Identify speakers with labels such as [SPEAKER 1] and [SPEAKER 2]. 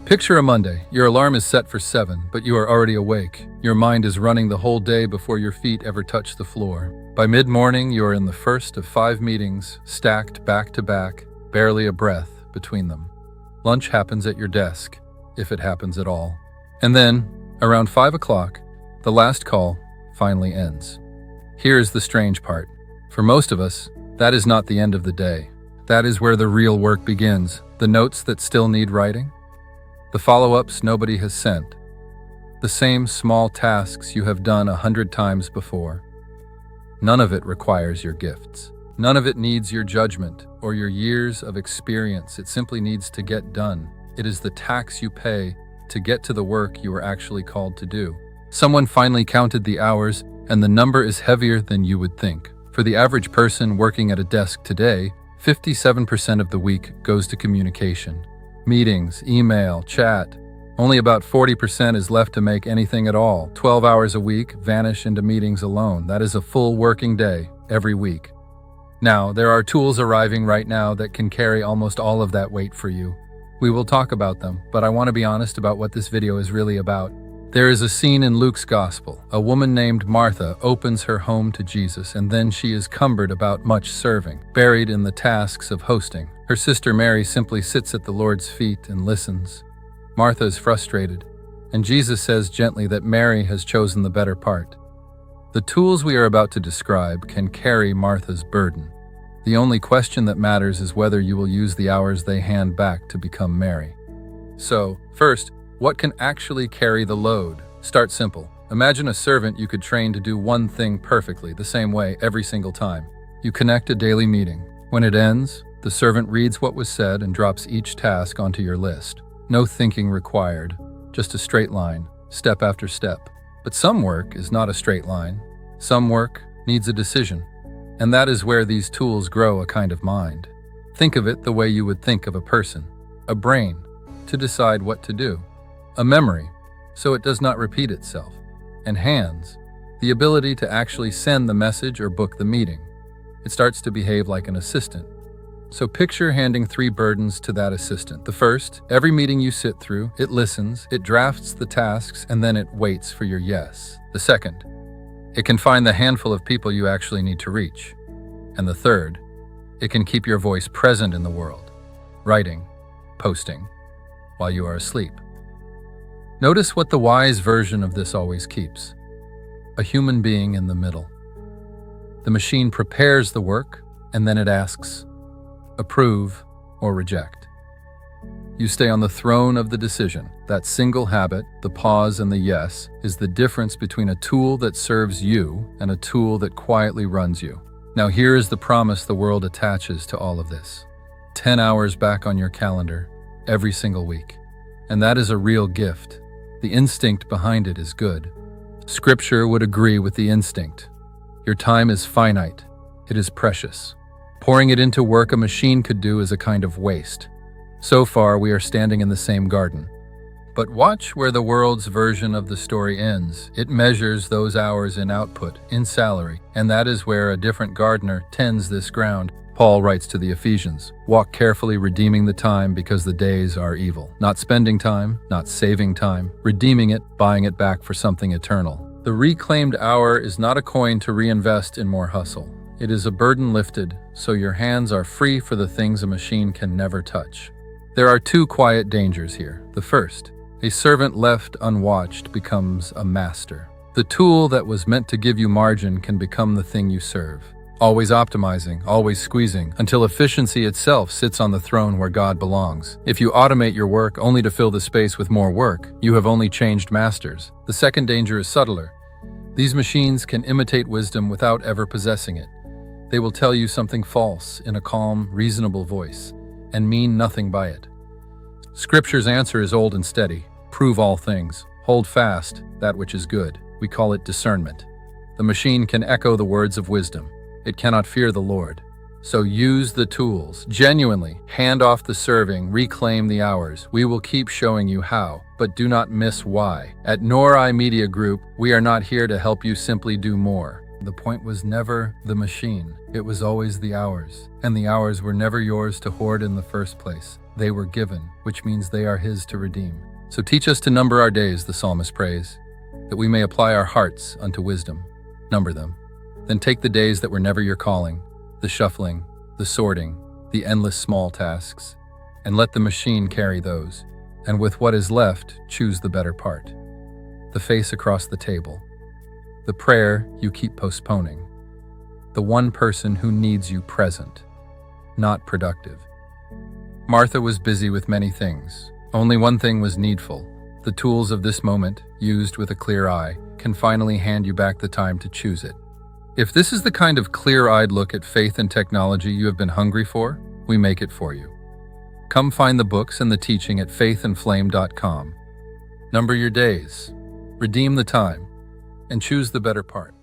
[SPEAKER 1] Picture a Monday. Your alarm is set for 7, but you are already awake. Your mind is running the whole day before your feet ever touch the floor. By mid-morning, you are in the first of 5 meetings, stacked back to back, barely a breath between them. Lunch happens at your desk, if it happens at all. And then, around 5 o'clock, the last call finally ends. Here is the strange part. For most of us, that is not the end of the day. That is where the real work begins. The notes that still need writing, the follow-ups nobody has sent, the same small tasks you have done 100 times before. None of it requires your gifts. None of it needs your judgment or your years of experience. It simply needs to get done. It is the tax you pay to get to the work you are actually called to do. Someone finally counted the hours, and the number is heavier than you would think. For the average person working at a desk today, 57% of the week goes to communication. Meetings, email, chat. Only about 40% is left to make anything at all. 12 hours a week vanish into meetings alone. That is a full working day every week. Now, there are tools arriving right now that can carry almost all of that weight for you. We will talk about them, but I want to be honest about what this video is really about. There is a scene in Luke's Gospel. A woman named Martha opens her home to Jesus, and then she is cumbered about much serving, buried in the tasks of hosting. Her sister Mary simply sits at the Lord's feet and listens. Martha is frustrated, and Jesus says gently that Mary has chosen the better part. The tools we are about to describe can carry Martha's burden. The only question that matters is whether you will use the hours they hand back to become Mary. So, first, what can actually carry the load? Start simple. Imagine a servant you could train to do one thing perfectly, the same way every single time. You connect a daily meeting. When it ends, the servant reads what was said and drops each task onto your list. No thinking required, just a straight line, step after step. But some work is not a straight line. Some work needs a decision. And that is where these tools grow a kind of mind. Think of it the way you would think of a person. A brain, to decide what to do. A memory, so it does not repeat itself. And hands, the ability to actually send the message or book the meeting. It starts to behave like an assistant. So picture handing 3 burdens to that assistant. The first, every meeting you sit through, it listens, it drafts the tasks, and then it waits for your yes. The second, it can find the handful of people you actually need to reach. And the third, it can keep your voice present in the world, writing, posting, while you are asleep. Notice what the wise version of this always keeps. A human being in the middle. The machine prepares the work, and then it asks, approve or reject. You stay on the throne of the decision. That single habit, the pause and the yes, is the difference between a tool that serves you and a tool that quietly runs you. Now here is the promise the world attaches to all of this. 10 hours back on your calendar, every single week. And that is a real gift. The instinct behind it is good. Scripture would agree with the instinct. Your time is finite. It is precious. Pouring it into work a machine could do is a kind of waste. So far, we are standing in the same garden. But watch where the world's version of the story ends. It measures those hours in output, in salary, and that is where a different gardener tends this ground. Paul writes to the Ephesians, walk carefully redeeming the time because the days are evil. Not spending time, not saving time, redeeming it, buying it back for something eternal. The reclaimed hour is not a coin to reinvest in more hustle. It is a burden lifted, so your hands are free for the things a machine can never touch. There are 2 quiet dangers here. The first, a servant left unwatched becomes a master. The tool that was meant to give you margin can become the thing you serve. Always optimizing, always squeezing, until efficiency itself sits on the throne where God belongs. If you automate your work only to fill the space with more work, you have only changed masters. The second danger is subtler. These machines can imitate wisdom without ever possessing it. They will tell you something false in a calm, reasonable voice, and mean nothing by it. Scripture's answer is old and steady. Prove all things. Hold fast that which is good. We call it discernment. The machine can echo the words of wisdom. It cannot fear the Lord. So use the tools. Genuinely, hand off the serving, reclaim the hours. We will keep showing you how, but do not miss why. At Nori Media Group, we are not here to help you simply do more. The point was never the machine. It was always the hours. And the hours were never yours to hoard in the first place. They were given, which means they are his to redeem. So teach us to number our days, the psalmist prays, that we may apply our hearts unto wisdom. Number them. Then take the days that were never your calling, the shuffling, the sorting, the endless small tasks, and let the machine carry those. And with what is left, choose the better part. The face across the table. The prayer you keep postponing. The one person who needs you present, not productive. Martha was busy with many things. Only one thing was needful. The tools of this moment, used with a clear eye, can finally hand you back the time to choose it. If this is the kind of clear-eyed look at faith and technology you have been hungry for, we make it for you. Come find the books and the teaching at faithandflame.com. Number your days, redeem the time, and choose the better part.